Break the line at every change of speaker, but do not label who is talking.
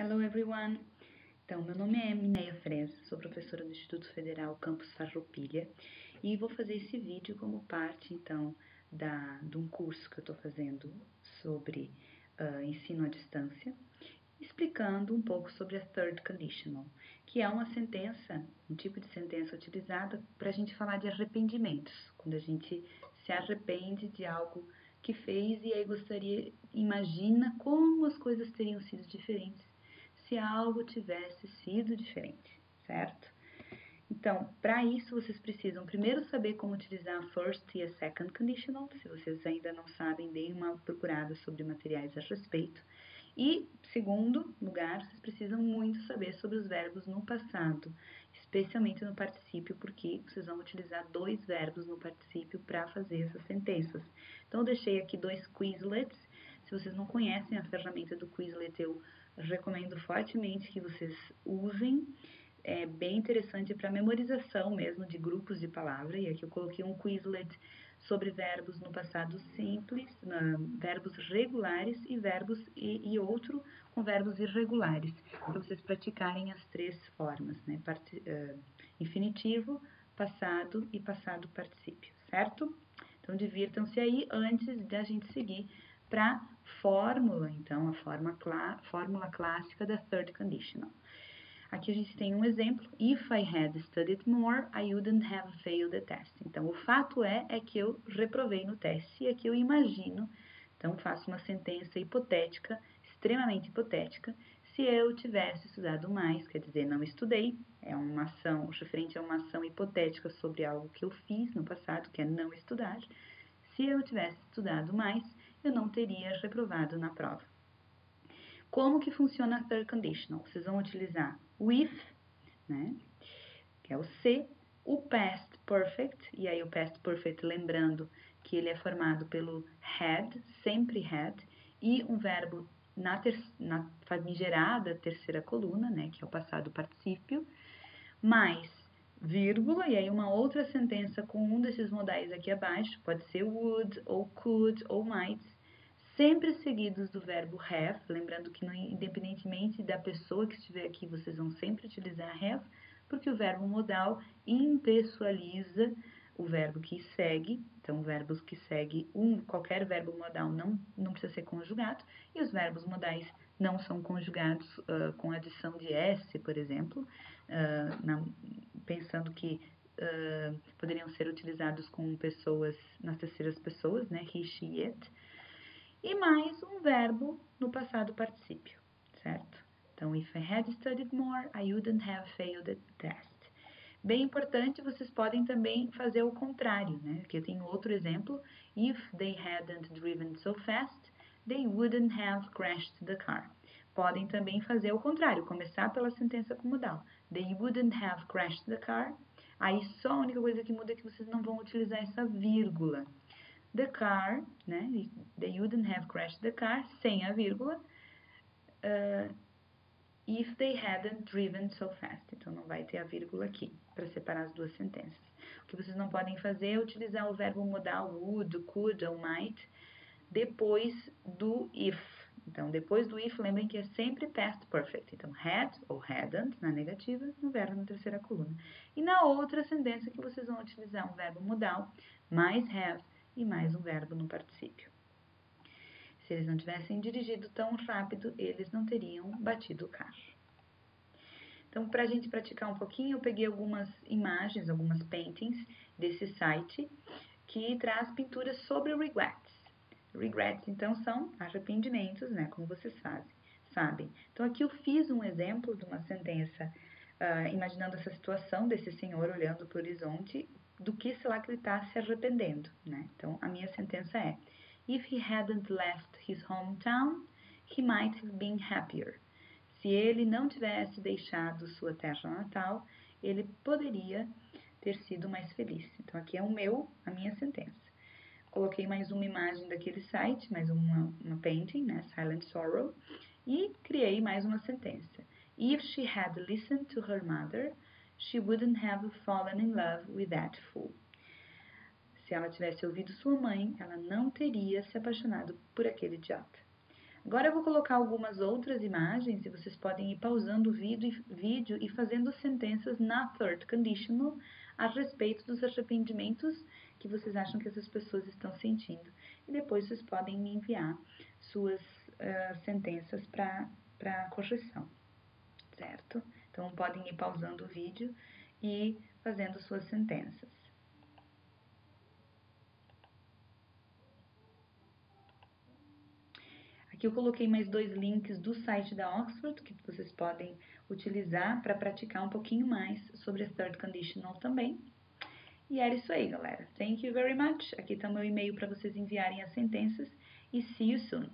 Hello everyone! Então, meu nome é Mineia Freza, sou professora do Instituto Federal Campus Farroupilha e vou fazer esse vídeo como parte, então, de um curso que eu estou fazendo sobre ensino à distância, explicando um pouco sobre a Third Conditional, que é uma sentença, um tipo de sentença utilizada para a gente falar de arrependimentos, quando a gente se arrepende de algo que fez e aí imagina como as coisas teriam sido diferentes se algo tivesse sido diferente, certo? Então, para isso, vocês precisam primeiro saber como utilizar a first e a second conditional. Se vocês ainda não sabem, deem uma procurada sobre materiais a respeito. E, segundo lugar, vocês precisam muito saber sobre os verbos no passado, especialmente no particípio, porque vocês vão utilizar dois verbos no particípio para fazer essas sentenças. Então, eu deixei aqui dois Quizlets. Se vocês não conhecem a ferramenta do Quizlet, eu recomendo fortemente que vocês usem. É bem interessante para memorização mesmo de grupos de palavra. E aqui eu coloquei um Quizlet sobre verbos no passado simples, verbos regulares e outro com verbos irregulares, para vocês praticarem as três formas, né? Infinitivo, passado e passado particípio, certo? Então, divirtam-se aí antes de a gente seguir para a fórmula, então, a fórmula clássica da Third Conditional. Aqui a gente tem um exemplo. If I had studied more, I wouldn't have failed the test. Então, o fato é que eu reprovei no teste. E aqui eu imagino, então faço uma sentença hipotética, extremamente hipotética. Se eu tivesse estudado mais, quer dizer, não estudei, é uma ação referente a uma ação hipotética sobre algo que eu fiz no passado, que é não estudar. Se eu tivesse estudado mais, eu não teria reprovado na prova. Como que funciona a third conditional? Vocês vão utilizar o if, né, que é o se, o past perfect, e aí o past perfect, lembrando que ele é formado pelo had, sempre had, e um verbo na famigerada terceira coluna, né, que é o passado particípio, mais vírgula, e aí uma outra sentença com um desses modais aqui abaixo, pode ser would, ou could, ou might, sempre seguidos do verbo have, lembrando que independentemente da pessoa que estiver aqui, vocês vão sempre utilizar have, porque o verbo modal impessoaliza o verbo que segue, então verbos que seguem, qualquer verbo modal não precisa ser conjugado, e os verbos modais não são conjugados com adição de S, por exemplo, pensando que poderiam ser utilizados com pessoas, nas terceiras pessoas, né, he, she, it, e mais um verbo no passado particípio, certo? Então, if I had studied more, I wouldn't have failed the test. Bem importante, vocês podem também fazer o contrário, né? Aqui eu tenho outro exemplo. If they hadn't driven so fast, they wouldn't have crashed the car. Podem também fazer o contrário, começar pela sentença com modal. They wouldn't have crashed the car. Aí só a única coisa que muda é que vocês não vão utilizar essa vírgula. The car, né? They wouldn't have crashed the car, sem a vírgula. If they hadn't driven so fast. Então, não vai ter a vírgula aqui, para separar as duas sentenças. O que vocês não podem fazer é utilizar o verbo modal would, could ou might depois do if. Então, depois do if, lembrem que é sempre past perfect. Então, had ou hadn't na negativa, no verbo na terceira coluna. E na outra sentença que vocês vão utilizar um verbo modal, mais have e mais um verbo no particípio. Se eles não tivessem dirigido tão rápido, eles não teriam batido o carro. Então, para a gente praticar um pouquinho, eu peguei algumas imagens, algumas paintings desse site, que traz pinturas sobre regrets. Regrets, então, são arrependimentos, né, como vocês sabem. Então, aqui eu fiz um exemplo de uma sentença, imaginando essa situação desse senhor olhando para o horizonte, do que será que ele está se arrependendo, né? Então, a minha sentença é: If he hadn't left his hometown, he might have been happier. Se ele não tivesse deixado sua terra natal, ele poderia ter sido mais feliz. Então, aqui é a minha sentença. Coloquei mais uma imagem daquele site, mais uma painting, né, Silent Sorrow, e criei mais uma sentença. If she had listened to her mother, she wouldn't have fallen in love with that fool. Se ela tivesse ouvido sua mãe, ela não teria se apaixonado por aquele idiota. Agora eu vou colocar algumas outras imagens e vocês podem ir pausando o vídeo e fazendo sentenças na third conditional a respeito dos arrependimentos que vocês acham que essas pessoas estão sentindo. E depois vocês podem me enviar suas sentenças para correção, certo? Então podem ir pausando o vídeo e fazendo suas sentenças. Aqui eu coloquei mais 2 links do site da Oxford, que vocês podem utilizar para praticar um pouquinho mais sobre a third conditional também. E era isso aí, galera. Thank you very much. Aqui está o meu e-mail para vocês enviarem as sentenças e see you soon.